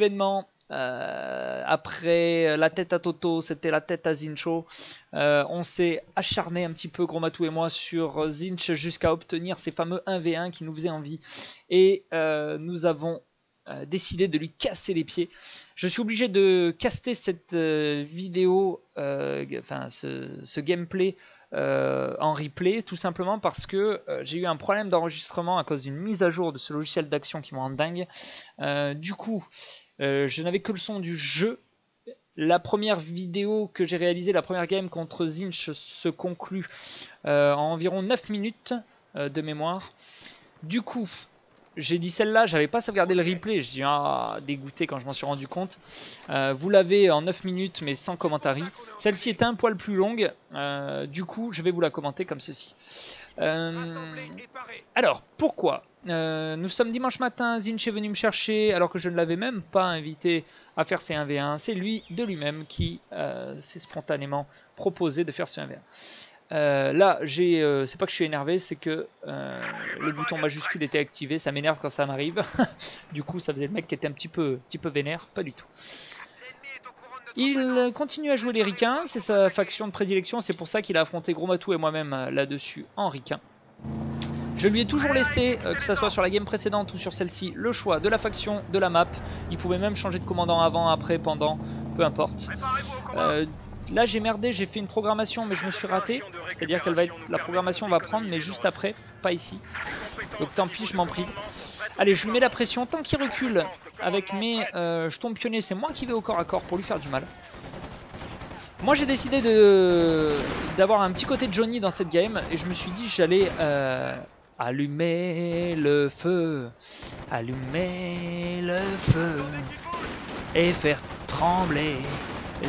événement. Après la tête à Toto, c'était la tête à Zincho. On s'est acharné un petit peu, Gros Matou et moi, sur Zinch jusqu'à obtenir ces fameux 1v1 qui nous faisaient envie. Et nous avons décidé de lui casser les pieds. Je suis obligé de caster cette vidéo, enfin ce gameplay en replay, tout simplement parce que j'ai eu un problème d'enregistrement à cause d'une mise à jour de ce logiciel d'action qui me rend dingue. Du coup, je n'avais que le son du jeu. La première vidéo que j'ai réalisée, la première game contre Zinch, se conclut en environ 9 minutes de mémoire. Du coup, j'ai dit celle-là, j'avais pas sauvegardé le replay, j'ai dégoûté quand je m'en suis rendu compte. Vous l'avez en 9 minutes mais sans commentaire. Celle-ci est un poil plus longue, du coup je vais vous la commenter comme ceci. Alors, pourquoi nous sommes dimanche matin, Zinch est venu me chercher alors que je ne l'avais même pas invité à faire ses 1v1. C'est lui, de lui-même, qui s'est spontanément proposé de faire ce 1v1. Là, c'est pas que je suis énervé, c'est que le bouton majuscule était activé. Ça m'énerve quand ça m'arrive. Du coup, ça faisait le mec qui était un petit peu vénère. Pas du tout. Il continue à jouer les ricains. C'est sa faction de prédilection. C'est pour ça qu'il a affronté Gros Matou et moi-même là-dessus en ricain. Je lui ai toujours laissé, que ce soit sur la game précédente ou sur celle-ci, le choix de la faction, de la map. Il pouvait même changer de commandant avant, après, pendant, peu importe. Là j'ai merdé, j'ai fait une programmation mais je me suis raté. C'est-à-dire que la programmation va prendre mais juste après, pas ici. Donc tant pis, je m'en prive. Allez, je lui mets la pression. Tant qu'il recule avec mes jetons pionniers, c'est moi qui vais au corps à corps pour lui faire du mal. Moi j'ai décidé d'avoir un petit côté Johnny dans cette game. Et je me suis dit j'allais allumer le feu. Allumer le feu. Et faire trembler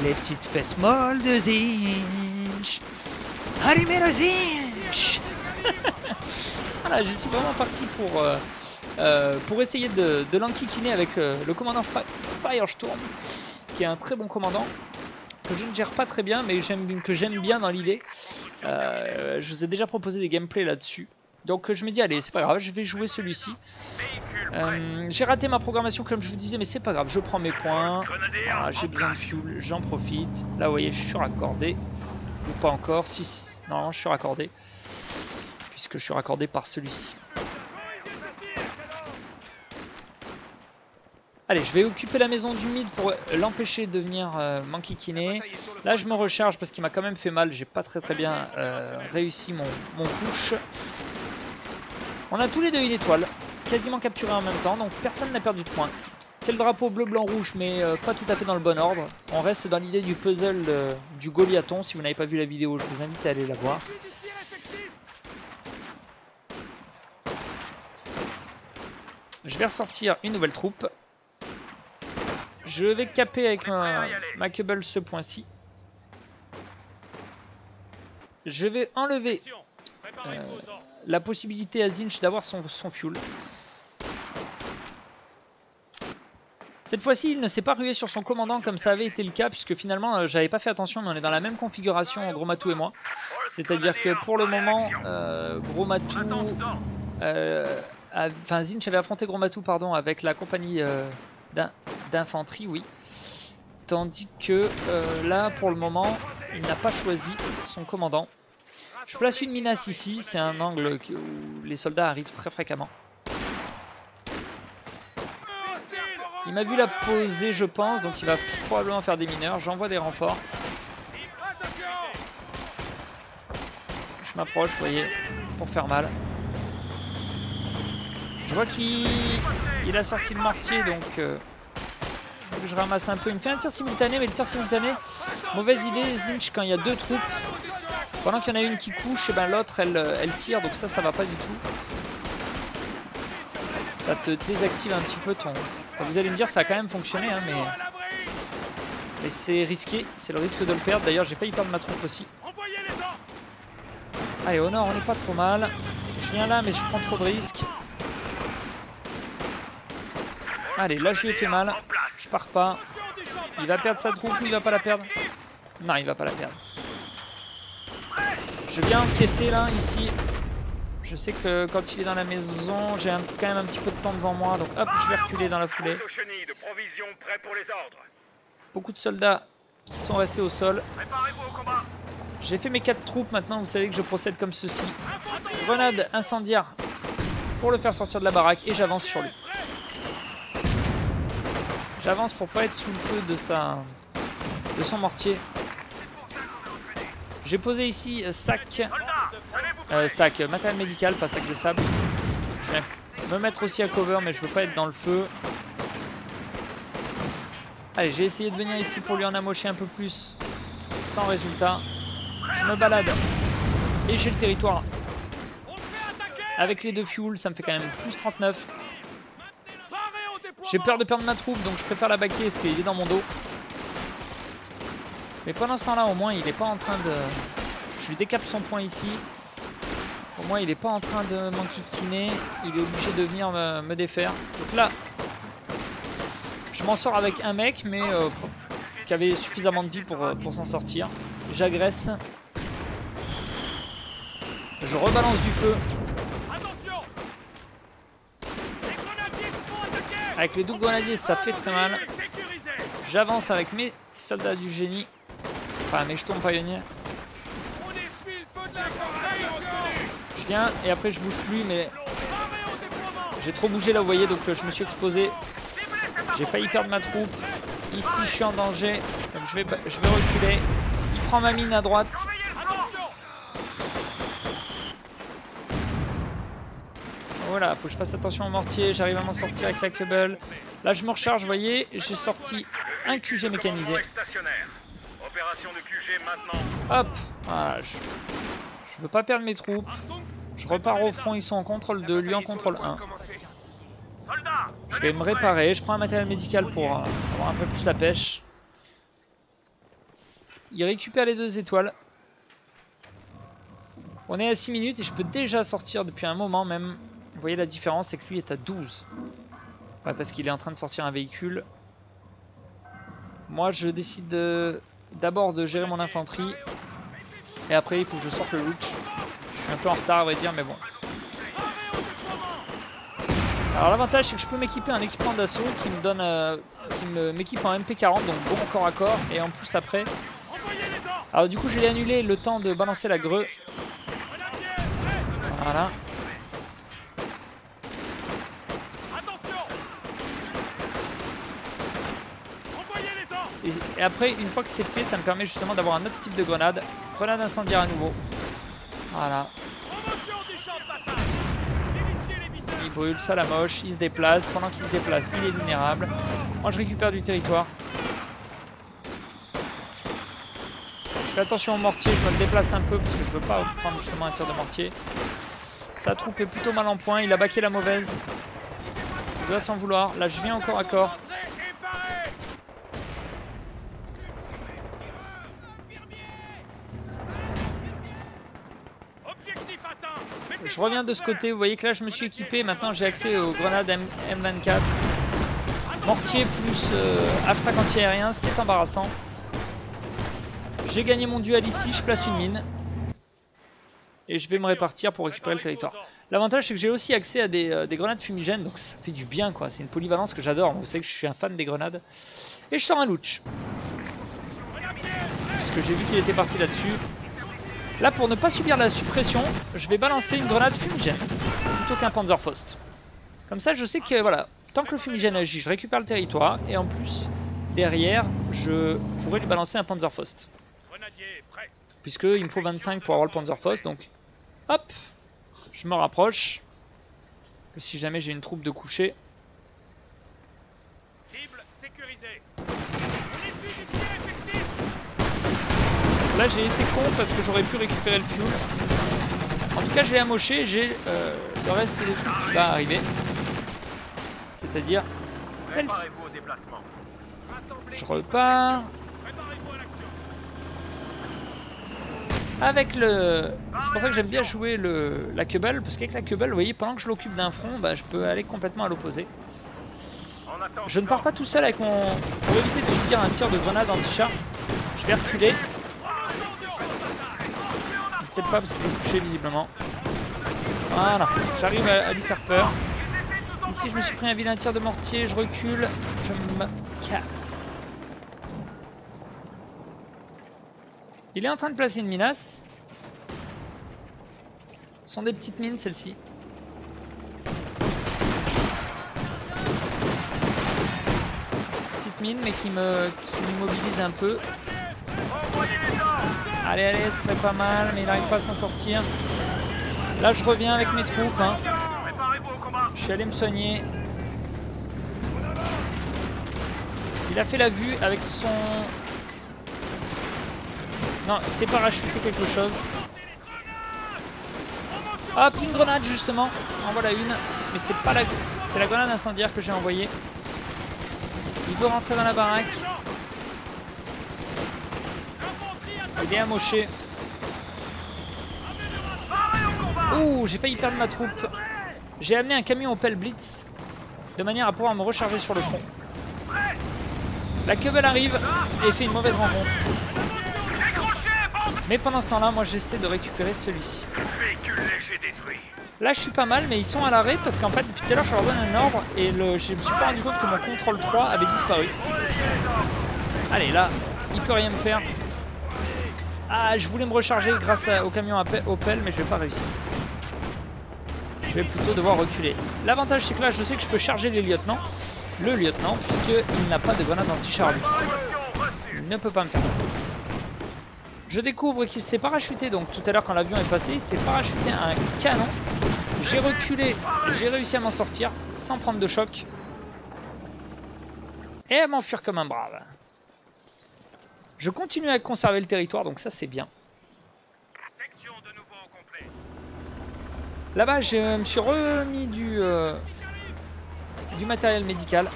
les petites fesses molles de Zinch. Allumez le Zinch. Voilà, je suis vraiment parti pour essayer de l'enquiquiner avec le commandant Firestorm, qui est un très bon commandant, que je ne gère pas très bien, mais que j'aime bien dans l'idée. Je vous ai déjà proposé des gameplays là-dessus. Donc je me dis allez, c'est pas grave, je vais jouer celui-ci. J'ai raté ma programmation comme je vous disais, mais c'est pas grave, je prends mes points. Voilà, j'ai besoin de fuel, j'en profite. Là vous voyez, je suis raccordé. Ou pas encore, si, non, je suis raccordé. Puisque je suis raccordé par celui-ci. Allez, je vais occuper la maison du mid pour l'empêcher de venir m'enquiquiner. Là je me recharge parce qu'il m'a quand même fait mal, j'ai pas très bien réussi mon push. On a tous les deux une étoile, quasiment capturée en même temps, donc personne n'a perdu de points. C'est le drapeau bleu, blanc, rouge, mais pas tout à fait dans le bon ordre. On reste dans l'idée du puzzle du Goliathon. Si vous n'avez pas vu la vidéo, je vous invite à aller la voir. Je vais ressortir une nouvelle troupe. Je vais caper avec ma Kebble ce point-ci. Je vais enlever la possibilité à Zinch d'avoir son fuel. Cette fois-ci, il ne s'est pas rué sur son commandant comme ça avait été le cas, puisque finalement, j'avais pas fait attention, mais on est dans la même configuration, Gros Matou et moi. C'est-à-dire que pour le moment, Gros Matou... Enfin, Zinch avait affronté Gros Matou, pardon, avec la compagnie d'infanterie, oui. Tandis que là, pour le moment, il n'a pas choisi son commandant. Je place une minace ici, c'est un angle où les soldats arrivent très fréquemment. Il m'a vu la poser, je pense, donc il va probablement faire des mineurs. J'envoie des renforts. Je m'approche, vous voyez, pour faire mal. Je vois qu'il a sorti le mortier, donc je ramasse un peu. Il me fait un tir simultané, mais le tir simultané, mauvaise idée. Zinch, quand il y a deux troupes, pendant qu'il y en a une qui couche, et ben l'autre elle tire, donc ça va pas du tout. Ça te désactive un petit peu ton... Enfin, vous allez me dire ça a quand même fonctionné, hein, mais c'est risqué, c'est le risque de le perdre. D'ailleurs j'ai failli perdre ma troupe aussi. Allez, au nord on n'est pas trop mal. Je viens là mais je prends trop de risques. Allez, là je lui ai fait mal, je pars pas. Il va perdre sa troupe ou il va pas la perdre? Non, il va pas la perdre. Je viens encaisser là, ici. Je Je sais que quand il est dans la maison, j'ai quand même un petit peu de temps devant moi. Donc hop, je vais reculer dans la foulée. Beaucoup de soldats qui sont restés au sol. J'ai fait mes 4 troupes, maintenant vous savez que je procède comme ceci. Grenade incendiaire pour le faire sortir de la baraque et j'avance sur lui. J'avance pour pas être sous le feu de son mortier. J'ai posé ici sac matériel médical, pas sac de sable. Je vais me mettre aussi à cover mais je veux pas être dans le feu. Allez, j'ai essayé de venir ici pour lui en amocher un peu plus, sans résultat. Je me balade et j'ai le territoire. Avec les 2 fuels, ça me fait quand même plus 39. J'ai peur de perdre ma troupe, donc je préfère la baquer parce qu'il est dans mon dos. Mais pendant ce temps-là, au moins, il est pas en train de... Je lui décape son point ici. Au moins, il est pas en train de m'enquiquiner. Il est obligé de venir me défaire. Donc là, je m'en sors avec un mec, mais qui avait suffisamment de vie pour s'en sortir. J'agresse. Je rebalance du feu. Avec les doubles grenadiers, ça fait très mal. J'avance avec mes soldats du génie. Enfin, mes jetons pionniers. Je viens et après je bouge plus, mais j'ai trop bougé là, vous voyez, donc je me suis exposé. J'ai failli perdre ma troupe. Ici, je suis en danger. Donc je vais reculer. Il prend ma mine à droite. Voilà, faut que je fasse attention au mortier. J'arrive à m'en sortir avec la Kubel. Là, je me recharge, vous voyez. J'ai sorti un QG mécanisé. Hop, voilà. Je veux pas perdre mes troupes. Je repars au front. Ils sont en contrôle 2, lui en contrôle 1. Je vais me réparer. Je prends un matériel médical pour avoir un peu plus la pêche. Il récupère les 2 étoiles. On est à 6 minutes et je peux déjà sortir depuis un moment même. Vous voyez la différence, c'est que lui est à 12. Ouais, parce qu'il est en train de sortir un véhicule. Moi, je décide d'abord de gérer mon infanterie. Et après, il faut que je sorte le Luch. Je suis un peu en retard, à vrai dire, mais bon. Alors l'avantage, c'est que je peux m'équiper un équipement d'assaut qui me donne, m'équipe en MP40, donc bon corps à corps. Et en plus après. Alors du coup, je l'ai annulé le temps de balancer la greu. Voilà. Et après, une fois que c'est fait, ça me permet justement d'avoir un autre type de grenade. Grenade incendiaire à nouveau. Voilà. Il brûle, ça la moche, il se déplace. Pendant qu'il se déplace, il est vulnérable. Moi, je récupère du territoire. Je fais attention au mortier, je me déplace un peu parce que je veux pas prendre justement un tir de mortier. Sa troupe est plutôt mal en point, il a baqué la mauvaise. Il doit s'en vouloir. Là, je viens encore à corps. Je reviens de ce côté, vous voyez que là je me suis équipé, maintenant j'ai accès aux grenades M24. Mortier plus attaque anti-aérien, c'est embarrassant. J'ai gagné mon duel ici, je place une mine. Et je vais me répartir pour récupérer le territoire. L'avantage c'est que j'ai aussi accès à des grenades fumigènes, donc ça fait du bien quoi, c'est une polyvalence que j'adore. Vous savez que je suis un fan des grenades. Et je sors un Luch. Puisque j'ai vu qu'il était parti là-dessus. Là, pour ne pas subir la suppression, je vais balancer une grenade fumigène plutôt qu'un Panzerfaust. Comme ça, je sais que voilà, tant que le fumigène agit, je récupère le territoire et en plus, derrière, je pourrais lui balancer un Panzerfaust. Puisqu'il me faut 25 pour avoir le Panzerfaust, donc hop, je me rapproche. Si jamais j'ai une troupe de coucher. Là j'ai été con parce que j'aurais pu récupérer le fuel. En tout cas je l'ai amoché, j'ai le reste des trucs qui va arriver. C'est-à-dire celle-ci. Je repars. Avec le... C'est pour ça que j'aime bien jouer la Kubel, parce qu'avec la Kubel, vous voyez, pendant que je l'occupe d'un front, bah, je peux aller complètement à l'opposé. Je ne pars pas tout seul avec mon... Pour éviter de subir un tir de grenade anti-char, je vais reculer. Peut-être pas parce qu'il est touché visiblement. Voilà, j'arrive à lui faire peur. Ici je me suis pris un vilain tir de mortier, je recule, je me casse. Il est en train de placer une minace. Ce sont des petites mines celles-ci. Petites mines mais qui m'immobilisent un peu. Allez, allez, ce serait pas mal, mais il n'arrive pas à s'en sortir. Là, je reviens avec mes troupes. Hein. Je suis allé me soigner. Il a fait la vue avec son... Non, il s'est parachuté quelque chose. Hop, une grenade justement. En voilà une. Mais c'est pas la... C'est la grenade incendiaire que j'ai envoyée. Il veut rentrer dans la baraque. Il est amoché. Ouh, j'ai failli perdre ma troupe. J'ai amené un camion Opel Blitz de manière à pouvoir me recharger sur le front. La Keubel arrive et fait une mauvaise rencontre. Mais pendant ce temps-là, moi j'essaie de récupérer celui-ci. Là je suis pas mal, mais ils sont à l'arrêt parce qu'en fait depuis tout à l'heure je leur donne un ordre et je me suis pas rendu compte que mon contrôle 3 avait disparu. Allez, là, il peut rien me faire. Ah, je voulais me recharger grâce au camion Opel, mais je vais pas réussir. Je vais plutôt devoir reculer. L'avantage c'est que là je sais que je peux charger les lieutenants. Le lieutenant, puisqu'il n'a pas de grenade anti-char. Il ne peut pas me faire ça. Je découvre qu'il s'est parachuté, donc tout à l'heure quand l'avion est passé, il s'est parachuté un canon. J'ai reculé, j'ai réussi à m'en sortir sans prendre de choc. Et à m'enfuir comme un brave. Je continue à conserver le territoire, donc ça c'est bien. Là-bas, je me suis remis du matériel médical.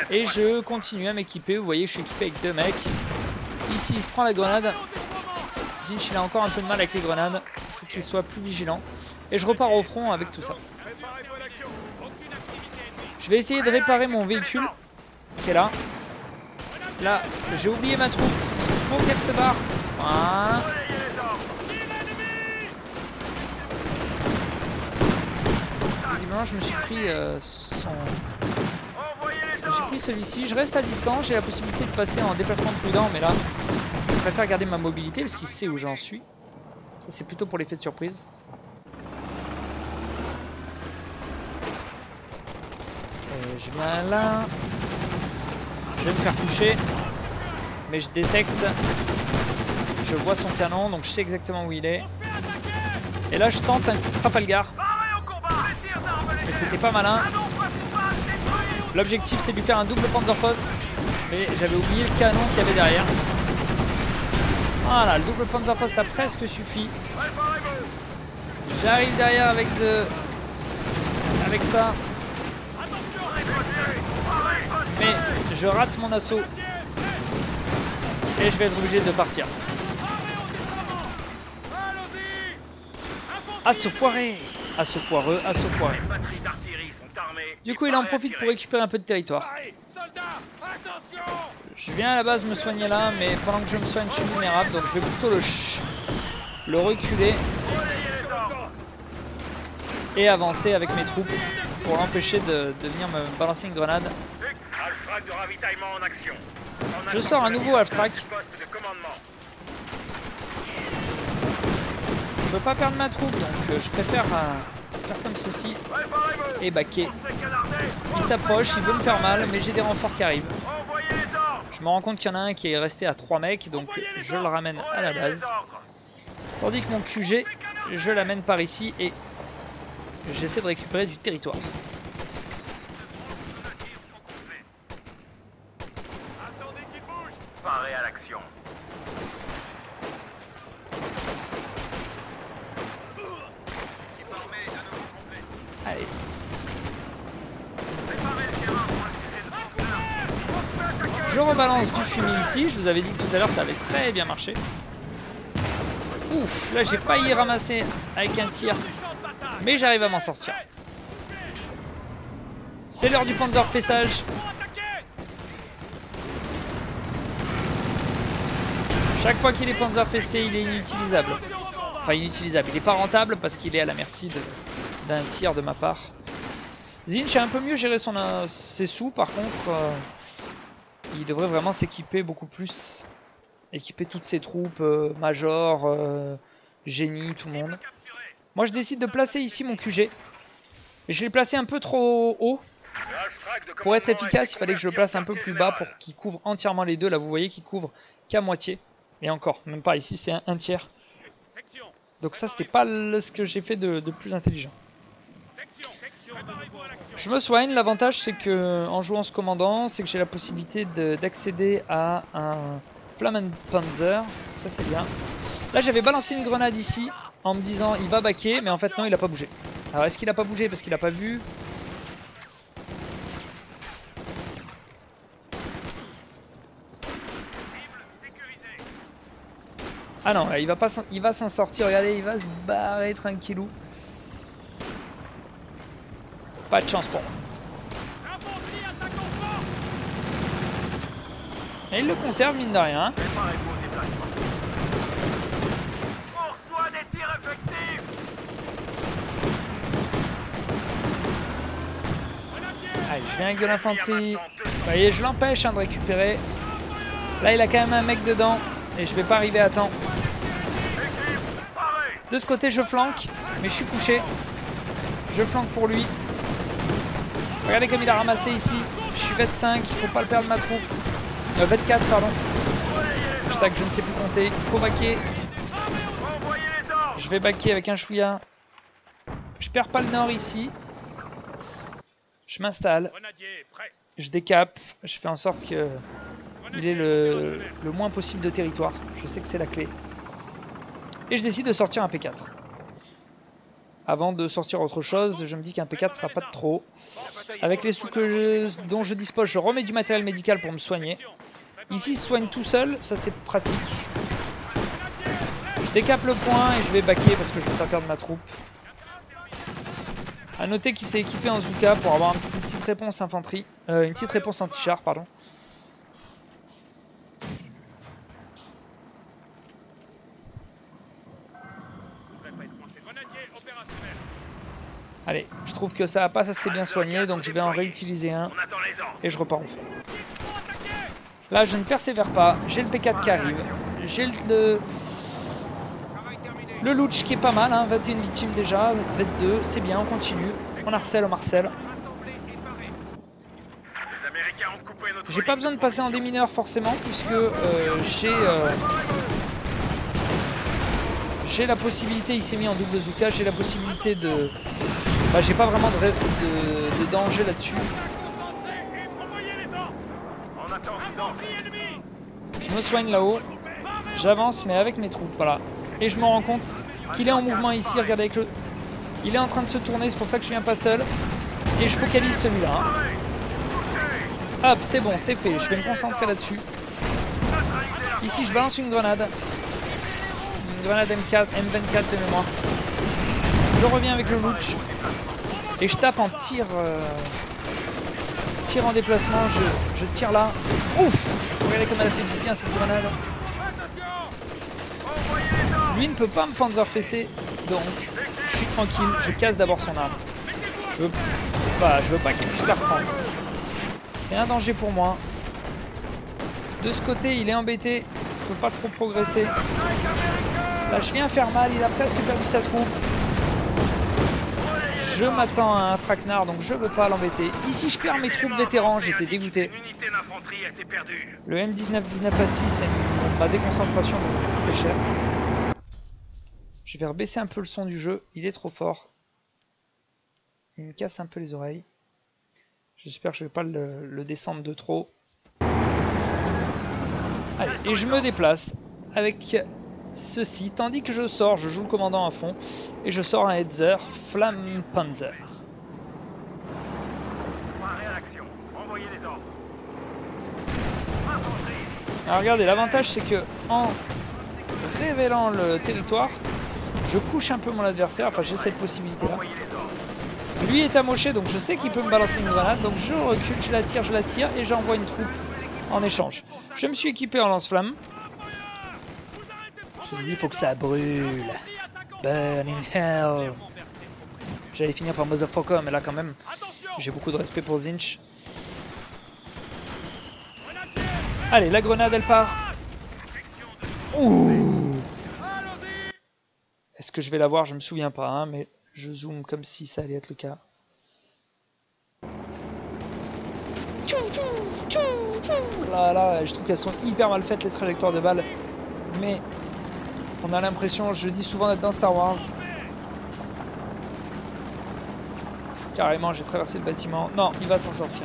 Et je continue à m'équiper. Vous voyez, je suis équipé avec 2 mecs. Ici, il se prend la grenade. Zinch, il a encore un peu de mal avec les grenades. Il faut qu'il soit plus vigilant. Et je repars au front avec tout ça. Je vais essayer de réparer mon véhicule qui est là. Là, j'ai oublié ma troupe. Il faut qu'elle se barre. Voilà. Visiblement, je me suis pris J'ai pris celui-ci. Je reste à distance. J'ai la possibilité de passer en déplacement prudent, mais là, je préfère garder ma mobilité parce qu'il sait où j'en suis. Ça, c'est plutôt pour l'effet de surprise. Et je viens là. Je vais me faire toucher. Mais je détecte. Je vois son canon, donc je sais exactement où il est. Et là, je tente un coup de Trafalgar. Mais c'était pas malin. L'objectif, c'est de lui faire un double Panzerpost. Mais j'avais oublié le canon qu'il y avait derrière. Voilà, le double Panzerpost a presque suffi. J'arrive derrière avec ça. Mais je rate mon assaut. Et je vais être obligé de partir. Assaut foiré. Assaut foireux, assaut foiré. Du coup, il en profite pour récupérer un peu de territoire. Je viens à la base me soigner là, mais pendant que je me soigne, je suis vulnérable. Donc je vais plutôt le reculer. Et avancer avec mes troupes pour l'empêcher de venir me balancer une grenade. Je sors un nouveau half-track. Je veux pas perdre ma troupe, donc je préfère faire comme ceci et baquer. Il s'approche, il veut me faire mal, mais j'ai des renforts qui arrivent. Je me rends compte qu'il y en a un qui est resté à 3 mecs, donc je le ramène à la base. Tandis que mon QG, je l'amène par ici et j'essaie de récupérer du territoire. Paré à l'action. Allez. Je rebalance du fumier ici. Je vous avais dit tout à l'heure que ça avait très bien marché. Ouf, là j'ai failli ramasser avec un tir. Mais j'arrive à m'en sortir. C'est l'heure du Panzerfessage. Chaque fois qu'il est Panzer PC, il est inutilisable. Enfin inutilisable, il n'est pas rentable parce qu'il est à la merci d'un tir de ma part. Tzeentch a un peu mieux géré ses sous, par contre il devrait vraiment s'équiper beaucoup plus. Équiper toutes ses troupes, Major, Génie, tout le monde. Moi je décide de placer ici mon QG. Et je l'ai placé un peu trop haut. Pour être efficace, il fallait que je le place un peu plus bas pour qu'il couvre entièrement les deux. Là vous voyez qu'il couvre qu'à moitié. Et encore, même pas ici, c'est un tiers. Donc ça c'était pas ce que j'ai fait de plus intelligent. Je me soigne, l'avantage c'est que en jouant ce commandant, c'est que j'ai la possibilité d'accéder à un Flammenpanzer. Ça c'est bien. Là j'avais balancé une grenade ici en me disant il va baquer, mais en fait non, il a pas bougé. Alors est-ce qu'il a pas bougé parce qu'il a pas vu? Ah non, il va s'en sortir, regardez, il va se barrer tranquillou. Pas de chance pour moi. Et il le conserve mine de rien. Allez, je viens avec de l'infanterie. Vous voyez, je l'empêche de récupérer. Là, il a quand même un mec dedans. Et je vais pas arriver à temps. De ce côté, je flanque. Mais je suis couché. Je flanque pour lui. Regardez comme il a ramassé ici. Je suis 25, il faut pas le perdre ma troupe. 24 pardon. Hashtag je ne sais plus compter. Il faut baquer. Je vais baquer avec un chouïa. Je perds pas le nord ici. Je m'installe. Je décape. Je fais en sorte que il ait le moins possible de territoire. Je sais que c'est la clé. Et je décide de sortir un P4. Avant de sortir autre chose, je me dis qu'un P4 sera pas de trop. Avec les sous dont je dispose, je remets du matériel médical pour me soigner. Ici, il se soigne tout seul, ça c'est pratique. Je décape le point et je vais baquer parce que je ne veux pas perdre ma troupe. A noter qu'il s'est équipé en Zouka pour avoir une petite réponse infanterie, une petite réponse anti-char, pardon. Allez, je trouve que ça n'a pas assez bien soigné, donc je vais en réutiliser un. Et je repars en fond. Là, je ne persévère pas. J'ai le P4 qui arrive. J'ai le Lutsch qui est pas mal, hein, 21 victimes déjà, 22, c'est bien, on continue. On harcèle, on marcelle. J'ai pas besoin de passer en démineur forcément, puisque j'ai la possibilité, il s'est mis en double Zouka, j'ai la possibilité de... Bah, j'ai pas vraiment de danger là-dessus. Je me soigne là-haut. J'avance mais avec mes troupes, voilà. Et je me rends compte qu'il est en mouvement ici, regardez avec le... Il est en train de se tourner, c'est pour ça que je viens pas seul. Et je focalise celui-là. Hein. Hop, c'est bon, c'est fait, je vais me concentrer là-dessus. Ici je balance une grenade. Une grenade M24 de mémoire. Je reviens avec le Lutsch. Et je tape en tir tir en déplacement, je tire là. Ouf! Regardez comme elle a fait du bien cette grenade. Lui ne peut pas me panzer fesser, donc je suis tranquille, je casse d'abord son arme. Je veux pas qu'il puisse la reprendre. C'est un danger pour moi. De ce côté, il est embêté, il peut pas trop progresser. Là, je viens faire mal, il a presque perdu sa troupe. Je m'attends à un traquenard, donc je veux pas l'embêter. Ici, je perds mes troupes vétérans, j'étais dégoûté. Le M19-19 à 6, c'est ma déconcentration, donc très cher. Je vais rebaisser un peu le son du jeu, il est trop fort. Il me casse un peu les oreilles. J'espère que je vais pas le descendre de trop. Allez, et je me déplace avec ceci, tandis que je sors, je joue le commandant à fond, et je sors un Hetzer Flammenpanzer. Alors regardez, l'avantage c'est que en révélant le territoire, je couche un peu mon adversaire, enfin j'ai cette possibilité là. Lui est amoché, donc je sais qu'il peut me balancer une grenade, donc je recule, je la tire, et j'envoie une troupe en échange. Je me suis équipé en lance-flamme. Il faut que ça brûle. Burn in hell. J'allais finir par Motherfucker, mais là quand même, j'ai beaucoup de respect pour Zinch. Allez, la grenade, elle part. Ouh. Est-ce que je vais la voir? Je me souviens pas, hein, mais je zoome comme si ça allait être le cas. Là, je trouve qu'elles sont hyper mal faites les trajectoires de balles. Mais on a l'impression, je dis souvent d'être dans Star Wars. Carrément, j'ai traversé le bâtiment. Non, il va s'en sortir.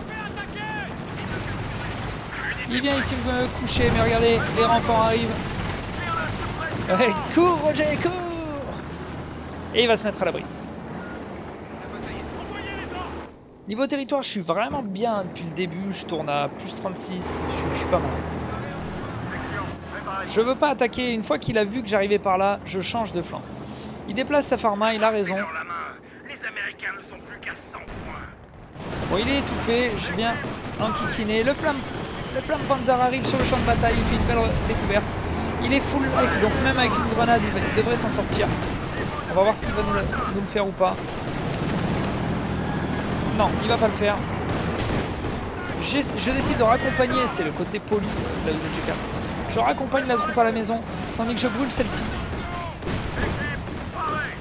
Il vient ici me coucher, mais regardez, les renforts arrivent. Ouais, cours Roger, cours. Et il va se mettre à l'abri. Niveau territoire, je suis vraiment bien depuis le début. Je tourne à plus 36, je suis pas mal. Je veux pas attaquer. Une fois qu'il a vu que j'arrivais par là, je change de flanc. Il déplace sa pharma, il a raison. Bon, il est étouffé, je viens enquiquiner. Le flamme Panzer arrive sur le champ de bataille, il fait une belle découverte. Il est full life, donc même avec une grenade, il devrait s'en sortir. On va voir s'il va nous le faire ou pas. Non, il va pas le faire. Je décide de raccompagner, c'est le côté poli de la ZG4. Je raccompagne la troupe à la maison, tandis que je brûle celle-ci.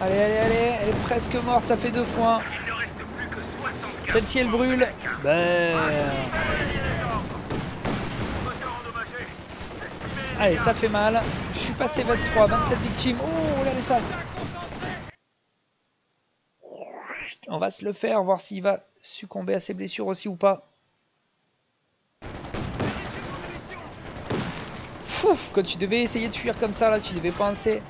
Allez, elle est presque morte, ça fait 2 points. Celle-ci elle brûle. Ben... Allez, ça fait mal. Je suis passé 23, 27 victimes. Oh là les salles. On va se le faire, voir s'il va succomber à ses blessures aussi ou pas. Fouf, quand tu devais essayer de fuir comme ça, là, tu devais penser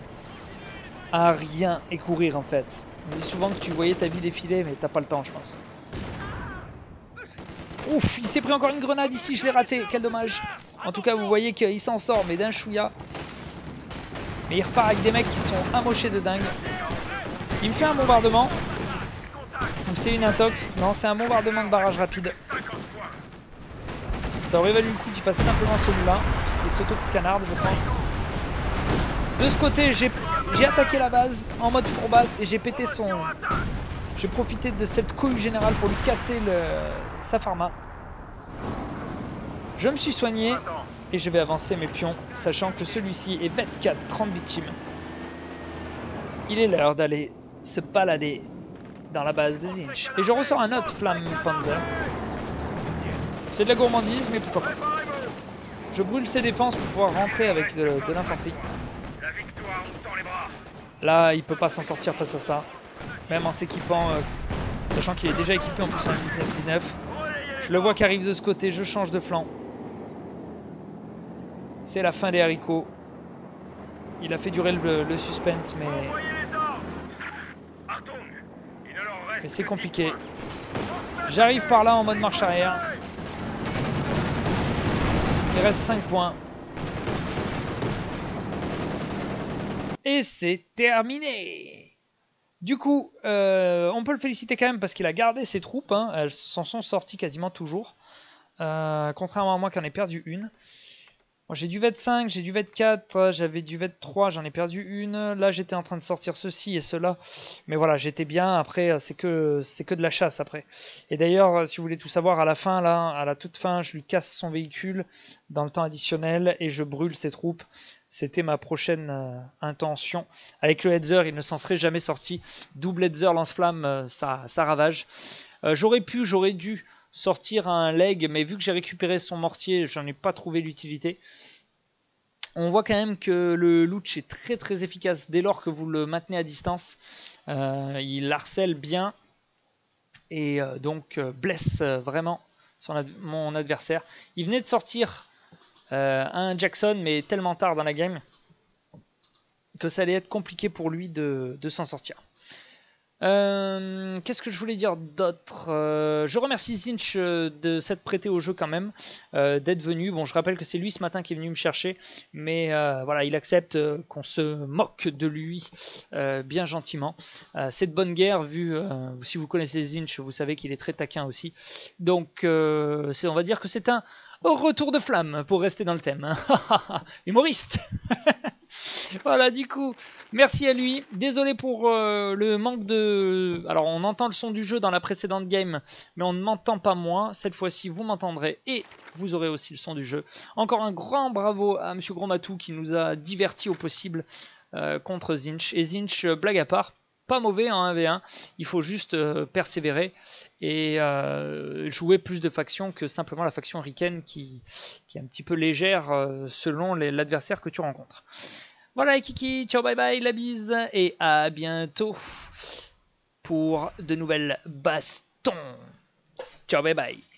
à rien et courir en fait. On dit souvent que tu voyais ta vie défiler, mais t'as pas le temps, je pense. Ouf, il s'est pris encore une grenade ici, je l'ai raté, quel dommage. En tout cas, vous voyez qu'il s'en sort, mais d'un chouïa. Mais il repart avec des mecs qui sont amochés de dingue. Il me fait un bombardement. Donc c'est une intox. Non, c'est un bombardement de barrage rapide. Ça aurait valu le coup qu'il fasse simplement celui-là, puisqu'il s'auto-canarde, je crois. De ce côté, j'ai attaqué la base en mode fourbasse et j'ai pété son... J'ai profité de cette cohue générale pour lui casser sa pharma. Je me suis soigné et je vais avancer mes pions, sachant que celui-ci est 24, 30 victimes. Il est l'heure d'aller se balader dans la base des Zinch. Et je ressors un autre Flamme Panzer. C'est de la gourmandise, mais pourquoi pas. Je brûle ses défenses pour pouvoir rentrer avec de l'infanterie. Là, il peut pas s'en sortir face à ça. Même en s'équipant, sachant qu'il est déjà équipé en plus en 19-19. Je le vois qui arrive de ce côté, je change de flanc. C'est la fin des haricots. Il a fait durer le suspense, mais c'est compliqué. J'arrive par là en mode marche arrière. Il reste 5 points. Et c'est terminé. Du coup, on peut le féliciter quand même parce qu'il a gardé ses troupes. Hein. Elles s'en sont sorties quasiment toujours. Contrairement à moi qui en ai perdu une. Moi, j'ai du VET5, j'ai du VET4, j'avais du VET3, j'en ai perdu une. Là, j'étais en train de sortir ceci et cela. Mais voilà, j'étais bien. Après, c'est que de la chasse après. Et d'ailleurs, si vous voulez tout savoir, à la fin, là, à la toute fin, je lui casse son véhicule dans le temps additionnel et je brûle ses troupes. C'était ma prochaine intention. Avec le Hetzer, il ne s'en serait jamais sorti. Double Hetzer lance-flamme, ça ravage. J'aurais dû sortir un leg, mais vu que j'ai récupéré son mortier, j'en ai pas trouvé l'utilité. On voit quand même que le Louch est très très efficace dès lors que vous le maintenez à distance. Il harcèle bien et donc blesse vraiment mon adversaire. Il venait de sortir un Jackson, mais tellement tard dans la game que ça allait être compliqué pour lui de s'en sortir. Qu'est-ce que je voulais dire d'autre? Je remercie Zinch de s'être prêté au jeu quand même, d'être venu. Bon, je rappelle que c'est lui ce matin qui est venu me chercher, mais voilà, il accepte qu'on se moque de lui bien gentiment. C'est de bonne guerre, vu si vous connaissez Zinch, vous savez qu'il est très taquin aussi. Donc, on va dire que c'est un Retour de flamme, pour rester dans le thème. Humoriste. Voilà, du coup, merci à lui. Désolé pour le manque de... Alors, on entend le son du jeu dans la précédente game, mais on ne m'entend pas moi. Cette fois-ci, vous m'entendrez et vous aurez aussi le son du jeu. Encore un grand bravo à Monsieur Grosmatou qui nous a divertis au possible contre Zinch. Et Zinch, blague à part, pas mauvais en 1v1. Il faut juste persévérer et jouer plus de factions que simplement la faction Riken qui est un petit peu légère selon l'adversaire que tu rencontres. Voilà les kiki, ciao bye bye, la bise et à bientôt pour de nouvelles bastons. Ciao bye bye.